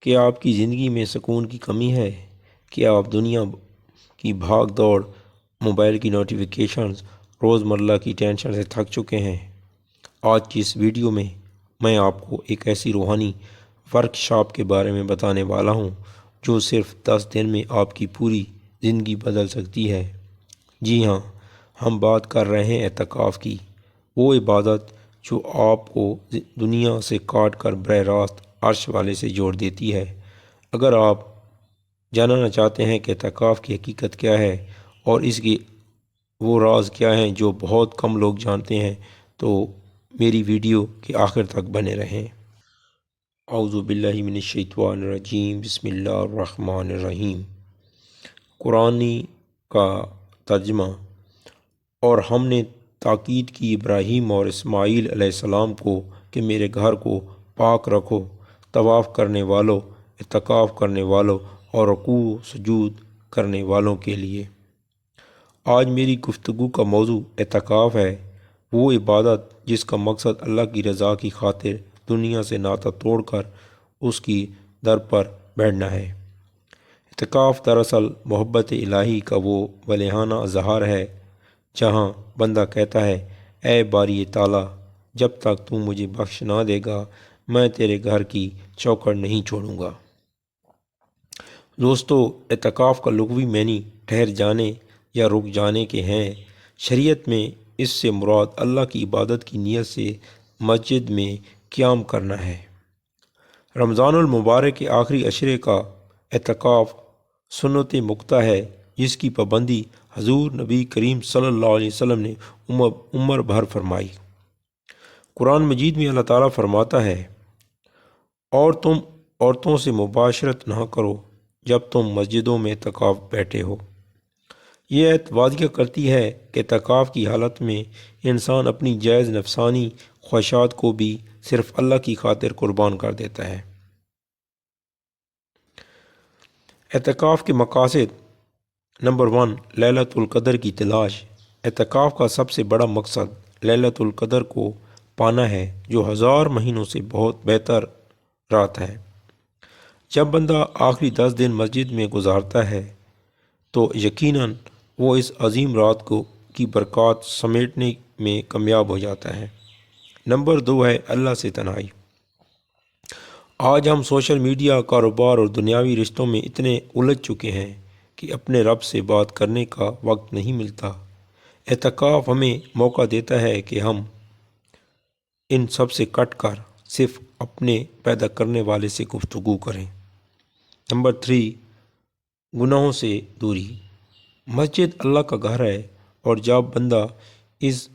کیا آپ کی زندگی میں سکون کی کمی ہے؟ کیا آپ دنیا کی بھاگ دوڑ، موبائل کی نوٹیفیکیشنز، روزمرہ کی ٹینشن سے تھک چکے ہیں؟ آج کی اس ویڈیو میں آپ کو ایک ایسی روحانی ورکشاپ کے بارے میں بتانے والا ہوں جو صرف 10 دن میں آپ کی پوری زندگی بدل سکتی ہے۔ جی ہاں، ہم بات کر رہے ہیں اعتکاف کی، وہ عبادت جو آپ کو دنیا سے کاٹ کر براہ راست عرش والے سے جوڑ دیتی ہے۔ اگر آپ جاننا چاہتے ہیں کہ اعتکاف کی حقیقت کیا ہے اور اس کی وہ راز کیا ہیں جو بہت کم لوگ جانتے ہیں، تو میری ویڈیو کے آخر تک بنے رہیں۔ اعوذ باللہ من الشیطان الرجیم، بسم اللہ الرحمن الرحیم۔ قرآنی کا ترجمہ۔ اور ہم نے تاکید کی ابراہیم اور اسماعیل علیہ السلام کو کہ میرے گھر کو پاک رکھو، طواف کرنے والوں، اعتکاف کرنے والوں اور رکوع و سجود کرنے والوں کے لیے۔ آج میری گفتگو کا موضوع اعتکاف ہے، وہ عبادت جس کا مقصد اللہ کی رضا کی خاطر دنیا سے ناطہ توڑ کر اس کی در پر بیٹھنا ہے۔ اعتکاف دراصل محبت الہی کا وہ ولیحانہ اظہار ہے جہاں بندہ کہتا ہے، اے باری تعالیٰ، جب تک تو مجھے بخش نہ دے گا میں تیرے گھر کی چوکھٹ نہیں چھوڑوں گا۔ دوستو، اعتکاف کا لغوی معنی ٹھہر جانے یا رک جانے کے ہیں۔ شریعت میں اس سے مراد اللہ کی عبادت کی نیت سے مسجد میں قیام کرنا ہے۔ رمضان المبارک کے آخری عشرے کا اعتکاف سنت مکتہ ہے جس کی پابندی حضور نبی کریم صلی اللہ علیہ وسلم نے عمر بھر فرمائی۔ قرآن مجید میں اللہ تعالیٰ فرماتا ہے، اور تم عورتوں سے مباشرت نہ کرو جب تم مسجدوں میں اعتکاف بیٹھے ہو۔ یہ آیت واضح کرتی ہے کہ اعتکاف کی حالت میں انسان اپنی جائز نفسانی خواہشات کو بھی صرف اللہ کی خاطر قربان کر دیتا ہے۔ اعتکاف کے مقاصد۔ نمبر 1، لیلۃ القدر کی تلاش۔ اعتکاف کا سب سے بڑا مقصد لیلۃ القدر کو پانا ہے جو 1000 مہینوں سے بہت بہتر رات ہے۔ جب بندہ آخری 10 دن مسجد میں گزارتا ہے تو یقیناً وہ اس عظیم رات کی برکات سمیٹنے میں کامیاب ہو جاتا ہے۔ نمبر 2 ہے اللہ سے تنہائی۔ آج ہم سوشل میڈیا، کاروبار اور دنیاوی رشتوں میں اتنے الجھ چکے ہیں کہ اپنے رب سے بات کرنے کا وقت نہیں ملتا۔ اعتکاف ہمیں موقع دیتا ہے کہ ہم ان سب سے کٹ کر صرف اپنے پیدا کرنے والے سے گفتگو کریں۔ نمبر 3، گناہوں سے دوری۔ مسجد اللہ کا گھر ہے اور جب بندہ اس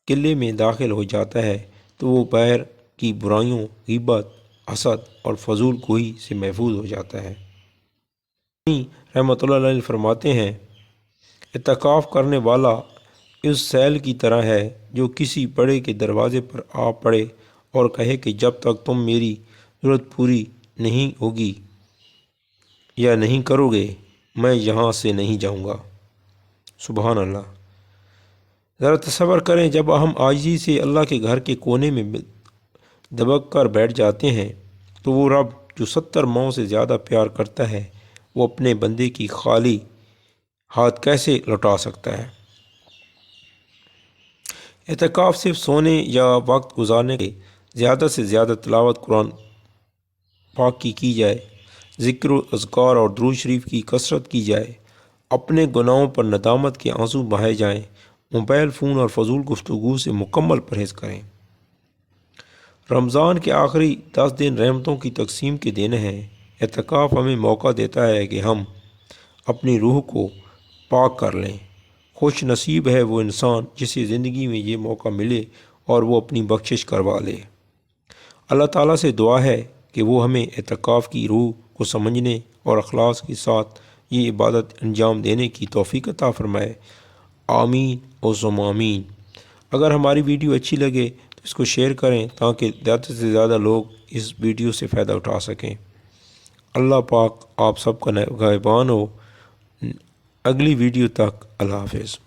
قلعے میں داخل ہو جاتا ہے تو وہ باہر کی برائیوں، غیبت، حسد اور فضول گوئی سے محفوظ ہو جاتا ہے۔ رحمۃ اللہ علیہ فرماتے ہیں، اعتکاف کرنے والا اس سیل کی طرح ہے جو کسی بڑے کے دروازے پر آ پڑے اور کہے کہ جب تک تم میری ضرورت پوری نہیں ہوگی یا نہیں کرو گے میں یہاں سے نہیں جاؤں گا۔ سبحان اللہ۔ ذرا تصور کریں، جب ہم عاجزی سے اللہ کے گھر کے کونے میں دبک کر بیٹھ جاتے ہیں تو وہ رب جو 70 ماؤں سے زیادہ پیار کرتا ہے وہ اپنے بندے کی خالی ہاتھ کیسے لوٹا سکتا ہے؟ اعتکاف صرف سونے یا وقت گزارنے کے زیادہ سے زیادہ تلاوت قرآن پاک کی جائے، ذکر و اذکار اور درود شریف کی کثرت کی جائے، اپنے گناہوں پر ندامت کے آنسو بہائے جائیں، موبائل فون اور فضول گفتگو سے مکمل پرہیز کریں۔ رمضان کے آخری 10 دن رحمتوں کی تقسیم کے دن ہیں۔ اعتکاف ہمیں موقع دیتا ہے کہ ہم اپنی روح کو پاک کر لیں۔ خوش نصیب ہے وہ انسان جسے زندگی میں یہ موقع ملے اور وہ اپنی بخشش کروا لے۔ اللہ تعالیٰ سے دعا ہے کہ وہ ہمیں اعتکاف کی روح کو سمجھنے اور اخلاص کے ساتھ یہ عبادت انجام دینے کی توفیق عطا فرمائے۔ آمین و ثم آمین۔ اگر ہماری ویڈیو اچھی لگے تو اس کو شیئر کریں تاکہ زیادہ سے زیادہ لوگ اس ویڈیو سے فائدہ اٹھا سکیں۔ اللہ پاک آپ سب کا نگہبان ہو۔ اگلی ویڈیو تک اللہ حافظ۔